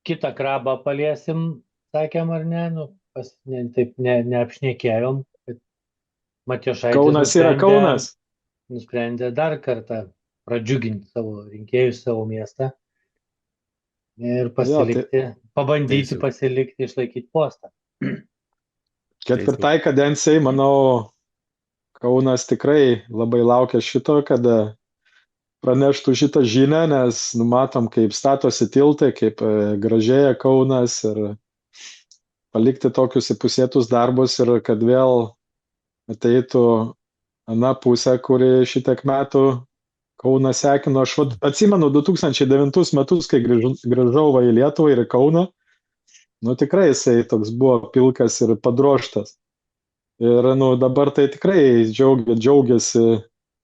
kitą krabą paliesim, sakėm ar ne, nu, taip neapšnekėjom, kad Matijošaitis Kaunas yra Kaunas. nusprendė dar kartą pradžiuginti savo rinkėjus, savo miestą ir Jo, tai Tai jis pabandyti jau, pasilikti, išlaikyti postą. tai jis jau, ketvirtai kadencijai, manau, Kaunas tikrai labai laukia šito, kada praneštų šitą žinią, nes numatom, kaip statosi tiltai, kaip gražėja Kaunas ir palikti tokius įpusėtus darbus ir kad vėl ateitų ana pusė, kuri šitiek metų Kauną sekino. Aš atsimenu 2009 metus, kai grįžau va į Lietuvą ir į Kauną, nu tikrai jisai toks buvo pilkas ir padroštas. Ir nu, dabar tai tikrai džiaugiasi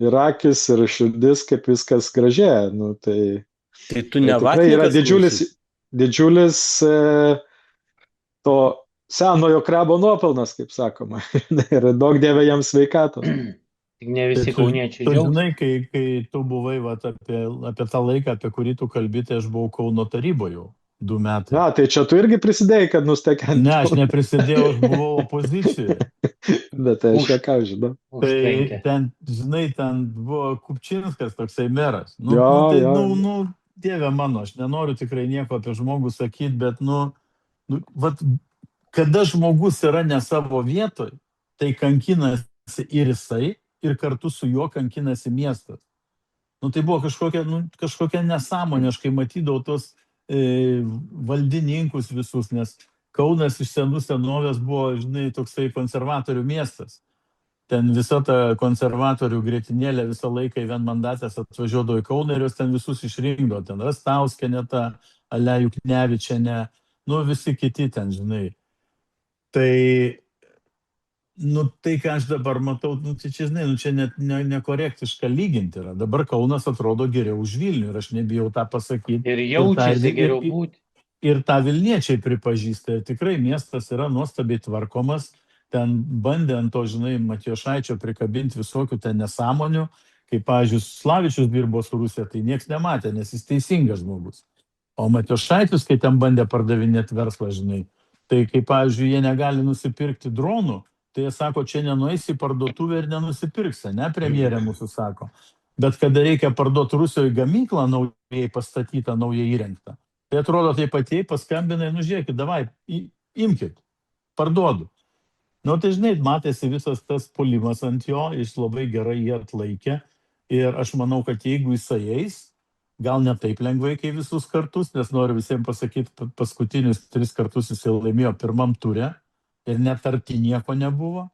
ir akis, ir širdis, kaip viskas gražėja. Nu, tai tu tai ne tikrai yra vatnikas klausyk. didžiulis to senojo krabo nuopelnas, kaip sakoma. Ir daug dievė jam sveikatos. Tik ne Tai visi kauniečiai tu džiaugiasi. žinai, kai tu buvai vat, apie tą laiką, apie kurį tu kalbėti, aš buvau Kauno taryboje 2 metai. Na, tai čia tu irgi prisidėjai, kad nustekent. Ne, aš neprisidėjau, aš buvau opozicijoje. Bet tai aš ją ką žinau. Tai Užtrenkė. ten, žinai, ten buvo Kupčinskas toksai meras. Jo, Tai, jo. Dieve mano, aš nenoriu tikrai nieko apie žmogų sakyti, bet, vat, kada žmogus yra ne savo vietoj, tai kankinasi ir jisai, ir kartu su juo kankinasi miestas. Tai buvo kažkokia nesąmonė, aš kai matydavau tos valdininkus visus, nes Kaunas iš senų senovės buvo, žinai, toksai konservatorių miestas. Ten visa ta konservatorių grėtinėlė visą laiką į vienmandatės atvažiuodavo į Kauną ir jos ten visus išrinkdavo. Ten Rastauskienė, Alia Juknevičienė, visi kiti ten, žinai. Tai, tai ką aš dabar matau, tai čia, žinai, čia net nekorektiška lyginti yra. Dabar Kaunas atrodo geriau už Vilnių ir aš nebijau tą pasakyti. Ir jaučiasi geriau būti. Ir tą Vilniečiai pripažįsta. Tikrai miestas yra nuostabiai tvarkomas. Ten bandė ant to, žinai, Matijošaičio prikabinti visokių ten nesąmonių. Kaip, pavyzdžiui, Slavičius dirbo su Rusija, tai nieks nematė, nes jis teisingas žmogus. O Matijošaitis, kai ten bandė pardavinėti verslą, žinai, tai kaip, pavyzdžiui, jie negali nusipirkti dronų, tai jie sako, čia nenueis į parduotuvę ir nenusipirksi, ne, premjerė mūsų sako. Bet kada reikia parduoti Rusijoje gamyklą naujai pastatytą, naujai įrengtą, tai atrodo taip patieji paskambinai, žiūrėkit, davai, imkit, parduodu. Tai žinai, matėsi visas tas puolimas ant jo, jis labai gerai jį atlaikė ir aš manau, kad jeigu jisai eis, gal ne taip lengvai kaip visus kartus, nes noriu visiems pasakyti, paskutinius 3 kartus jis laimėjo pirmam ture ir net arti nieko nebuvo.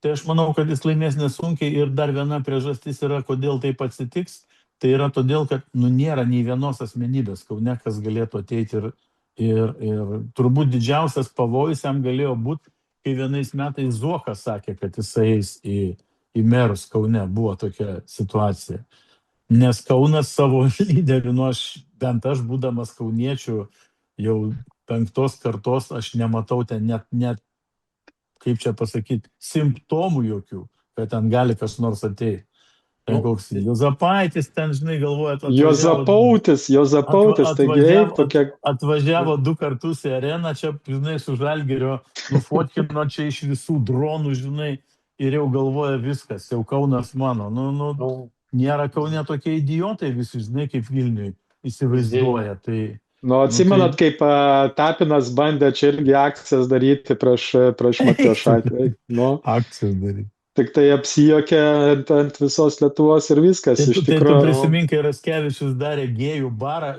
Tai aš manau, kad jis laimės nesunkiai ir dar viena priežastis yra, kodėl taip atsitiks. Tai yra todėl, kad nėra nei vienos asmenybės, Kaune, kas galėtų ateiti ir turbūt didžiausias pavojus jam galėjo būti, kai vienais metais Zuokas sakė, kad jis eis į merus Kaune, buvo tokia situacija. Nes Kaunas savo lyderių, bent aš būdamas kauniečių jau 5 kartos, aš nematau ten net, kaip čia pasakyti, simptomų jokių, kad ten gali kas nors ateiti. Ten koks Juozapaitis, ten, žinai, galvoja... Juozapautis, taigi tokia... Atvažiavo 2 kartus į areną, čia, žinai, su Žalgirio nufotkino čia iš visų dronų, žinai, ir jau galvoja viskas, jau Kaunas mano. Nėra Kaune tokie idiotai visi, žinai, kaip Vilniui įsivaizduoja. Atsimenat, kaip Tapinas bandė čia irgi akcijas daryti prieš Matijošaitį. Akcijas daryti. Tik tai apsijokė ant visos Lietuvos ir viskas. Tai tu prisimink, kai Raskevičius darė gėjų barą,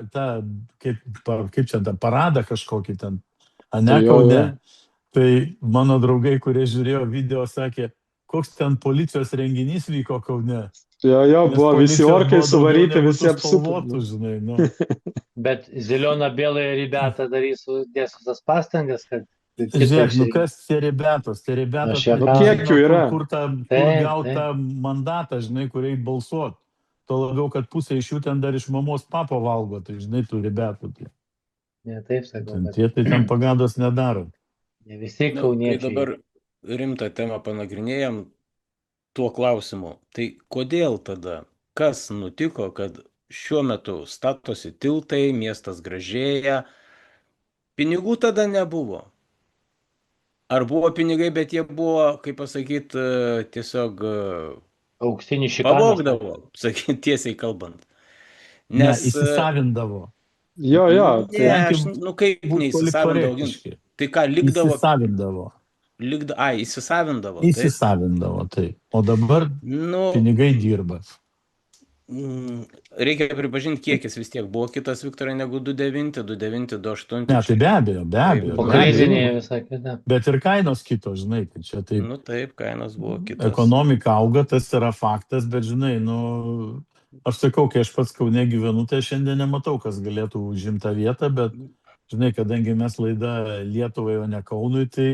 kaip čia, tą paradą kažkokį ten, ne Kaune. Tai mano draugai, kurie žiūrėjo video, sakė, koks ten policijos renginys vyko Kaune. Jo, buvo visi orkai suvaryti, visi apsupti. Bet Ziliona-Белые ребята darys dės visas pastangas, kad... Žiūrėk, kas tie rebetos? Tie rebetos, kiek jų yra? Kur gautą mandatą, žinai, kuriai balsuot. To labiau, kad pusė iš jų ten dar iš mamos papo valgo, tai žinai, tų rebetų. Ne, taip sakau. Tie tai ten pagados nedaro. Ne visi kauniečiai. Tai dabar rimtą temą panagrinėjom tuo klausimu. Tai kodėl tada, kas nutiko, kad šiuo metu statosi tiltai, miestas gražėja, pinigų tada nebuvo. Ar buvo pinigai, bet jie buvo, kaip pasakyti, tiesiog Auksinį šikaną. pavogdavo, sakyti tiesiai kalbant. Ne, Nes įsisavindavo. Jo, ne, tai aš, kaip Būt neįsisavindavo. politkorektiški. Tai ką, likdavo, Įsisavindavo. įsisavindavo. Taip. Įsisavindavo, taip. O dabar Nu, pinigai dirba. reikia pripažinti, kiekis vis tiek buvo kitas, Viktorai, negu 2,9, 2,9, 2,8. Ne, tai be abejo, be abejo. Po be abejo. krizinėje visą kitą. Bet ir kainos kitos, žinai, tai čia taip. Nu taip, kainos buvo kitos. Ekonomika auga, tas yra faktas, bet žinai, nu, aš sakau, kai aš pats Kaune gyvenu, tai šiandien nematau, kas galėtų užimti tą vietą, bet, žinai, kadangi mes laida Lietuvai, o ne Kaunui, tai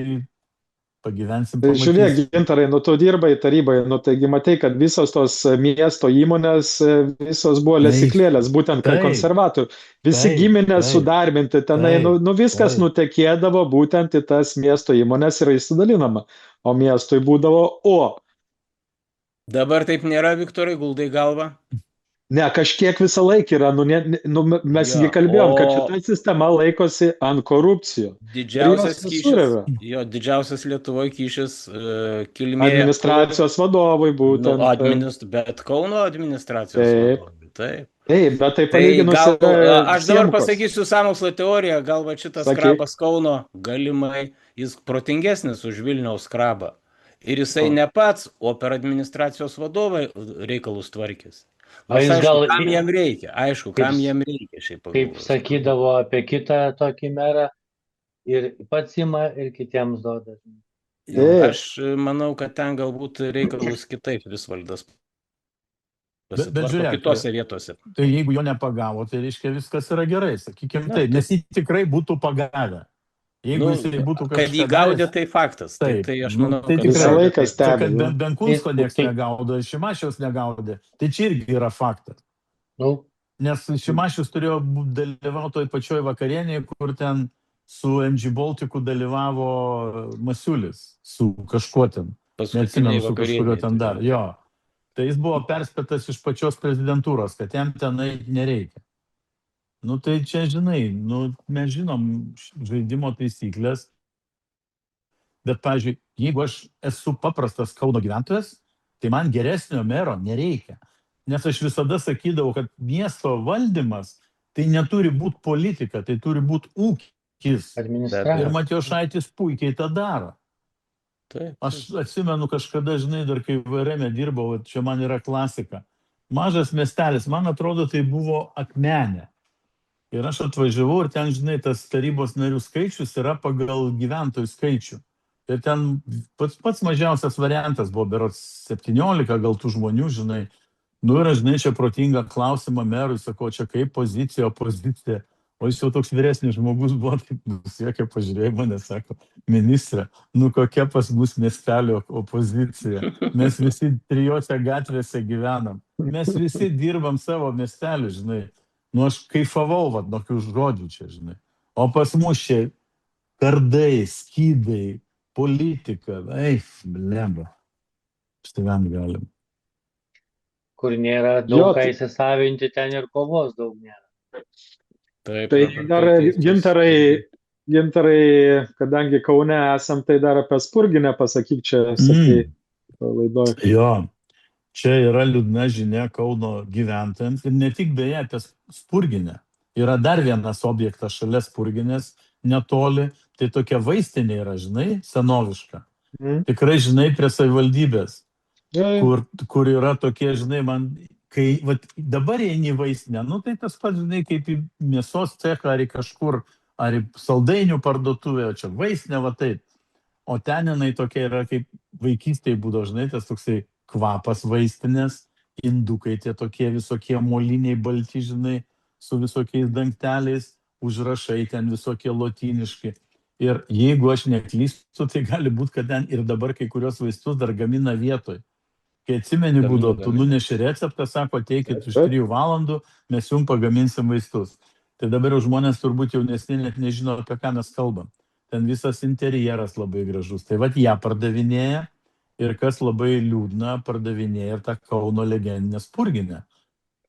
pagyvensim. Tai pamatysim. žiūrėk, Gintarai, nu tu dirbai tarybai, nu taigi matai, kad visos tos miesto įmonės, visos buvo lesyklėlės, būtent kaip Taip. konservatorių. Visi Taip, giminės taip. sudarbinti tenai, Taip, nu viskas taip. nutekėdavo būtent į tas miesto įmonės ir įsidalinama. O miestui būdavo, Dabar taip nėra, Viktorai, guldai galvą. ne, kažkiek visą laiką yra, mes Jo, jį kalbėjom, kad o- šita sistema laikosi ant korupcijų. Didžiausias Ir jos kyšis, visur yra. jo, didžiausias Lietuvoje kyšis kilmėje. Administracijos vadovai būtent. Bet Kauno administracijos Taip. vadovai. Taip. Taip, bet tai Tai palyginus gal, yra aš dabar Siemkos. pasakysiu sąmokslo teoriją, gal va šitas Sakyk. krabas Kauno galimai, jis protingesnis už Vilniaus krabą. Ir jisai O. ne pats, o per administracijos vadovą reikalus tvarkys. O jis Aišku, gal- kam jam reikia? Aišku, kam Kaip- jam reikia šiaip Kaip pagalvos. sakydavo apie kitą tokį merą, ir pats ima, ir kitiems duoda. Taip. Aš manau, kad ten galbūt reikalus kitaip Visvaldas Bet pasitvarko žiūrėk, kitose vietose. Tai jeigu jo nepagavo, tai reiškia viskas yra gerai, sakykime Na, taip, tai- nes jį tikrai būtų pagavę. Jeigu Nu, jisai būtų kad jį kažką gaudė, daręs- tai faktas. Tai, Taip, tai aš nu, manau, tai kad Visą tikrai. laiką Čia, stebi. kad jo. Benkunsko Tai- nieks tai- negaudo, ir Šimašiaus negaudė. Tai čia irgi yra faktas. Nu, Nes Šimašius turėjo dalyvauti toj pačioj vakarienėje, kur ten su MG Balticu dalyvavo Masiulis, su kažkuo ten. Neatsimenu, su kažkurio ten dar. Jo. Tai jis buvo perspėtas iš pačios prezidentūros, kad jam tenai nereikia. Nu tai čia, žinai, nu, mes žinom žaidimo taisyklės, bet, pavyzdžiui, jeigu aš esu paprastas Kauno gyventojas, tai man geresnio mero nereikia. Nes aš visada sakydavau, kad miesto valdymas tai neturi būti politika, tai turi būti ūkis. Ir administracija. Matijošaitis puikiai tą daro. Taip. Aš atsimenu kažkada, žinai, dar kai VRM dirbau, vat čia man yra klasika. Mažas miestelis, man atrodo, tai buvo Akmenė. Ir aš atvažiavau ir ten, žinai, tas tarybos narių skaičius yra pagal gyventojų skaičių. Ir ten pats mažiausias variantas buvo berods 17 gal tų žmonių, žinai. Nu ir aš, žinai, čia protingą klausimą merui, sakau, čia kaip pozicija, opozicija. O jis jau toks vyresnis žmogus buvo, taip nusiekė, pažiūrėjo mane, sako, ministrė, nu kokia pas mus miestelio opozicija. Mes visi 3 gatvėse gyvenam. Mes visi dirbam savo miestelį, žinai. Nu aš kaifavau, vat, nuo tokių žodžių čia, žinai. O pas mus čia kardai, skydai, politika. Eif, blemba. Štai galim. Kur nėra daug Jo, ką tai- įsisavinti, ten ir kovos daug nėra. Taip. Tai dabar dar kartais Gintarai, kadangi Kaune esam, tai dar apie Spurginę pasakyk čia, sakai, laidoj. Jo, čia yra liūdna žinia Kauno gyventojams ir ne tik beje apie Spurginę. Yra dar vienas objektas šalia Spurginės netoli, tai tokia vaistinė yra, žinai, senoviška. Mhm. Tikrai, žinai, prie savivaldybės, Jo, kur yra tokie, žinai, man, kai vat, dabar eini į vaistinę, nu tai tas pats, žinai, kaip į mėsos cechą ar į kažkur, ar į saldainių parduotuvę, o čia vaistinė, va taip. O ten jinai tokia yra, kaip vaikystėje būdavo, žinai, tas toksai kvapas vaistinės, indukai tie tokie visokie moliniai balti, žinai, su visokiais dangteliais, užrašai ten visokie lotyniški. Ir jeigu aš neklystu, tai gali būti, kad ten ir dabar kai kurios vaistus dar gamina vietoj. Kai atsimeni būdavo, tu nuneši receptą, sako, ateikit už 3 valandų, mes jums pagaminsim vaistus. Tai dabar jau žmonės turbūt jaunesni net nežino, apie ką mes kalbam. Ten visas interjeras labai gražus. Tai vat ją pardavinėja ir kas labai liūdna, pardavinėja ir tą Kauno legendinę Spurginę,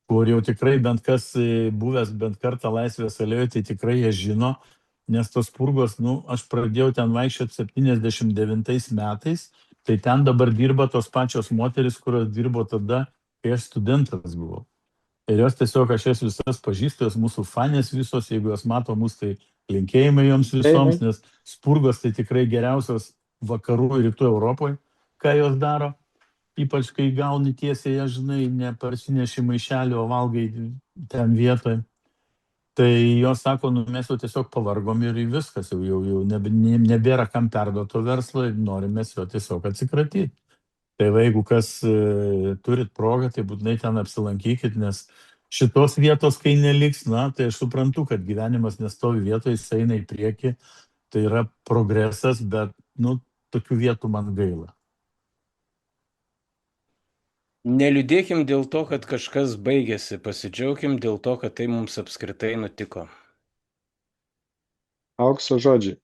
kur jau tikrai bent kas buvęs bent kartą Laisvės alėjoje, tai tikrai jie žino, nes tos purgos, aš pradėjau ten vaikščioti 79 metais, tai ten dabar dirba tos pačios moteris, kurios dirbo tada, kai aš studentas buvau. Ir jos tiesiog, aš jas visas pažįstu, jos mūsų fanės visos, jeigu jos mato mus, tai linkėjimai joms visoms, nes spurgos tai tikrai geriausios vakarų ir rytų Europoje, ką jos daro. Ypač kai gauni tiesiai, žinai, neparsineši maišelį, o valgai ten vietoje. Tai jos sako, mes jau tiesiog pavargom ir viskas, jau nebėra kam perduoto verslo ir norimės jo tiesiog atsikratyti. Tai jeigu kas turit progą, tai būtinai ten apsilankykit, nes šitos vietos, kai neliks, tai aš suprantu, kad gyvenimas nestovi vietoje, jis eina į priekį, tai yra progresas, bet, tokių vietų man gaila. Neliūdėkim dėl to, kad kažkas baigėsi, pasidžiaugim dėl to, kad tai mums apskritai nutiko. Aukso žodžiai.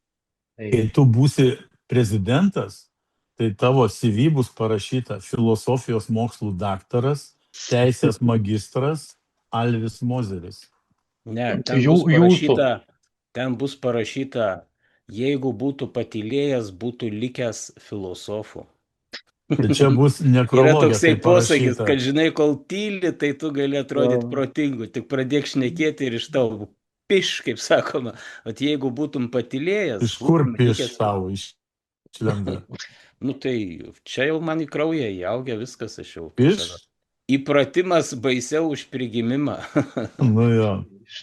Kai tu būsi prezidentas, tai tavo CV bus parašyta filosofijos mokslų daktaras, teisės magistras Alvis Mozeris. Ne, ten bus parašyta, jeigu būtų patylėjęs, būtų likęs filosofu. Tai čia bus nekrologija. Yra toksai tai posakis, parašyta. kad žinai, kol tyli, tai tu gali atrodyti protingu, tik pradėk šnekėti ir iš tavo piš, kaip sakoma. O jeigu būtum patylėjęs... Iš kur piš tavo išlenda? Tai čia jau man į kraują įaugę viskas, aš jau... Piš? Įpratimas baisiau už prigimimą. Jo.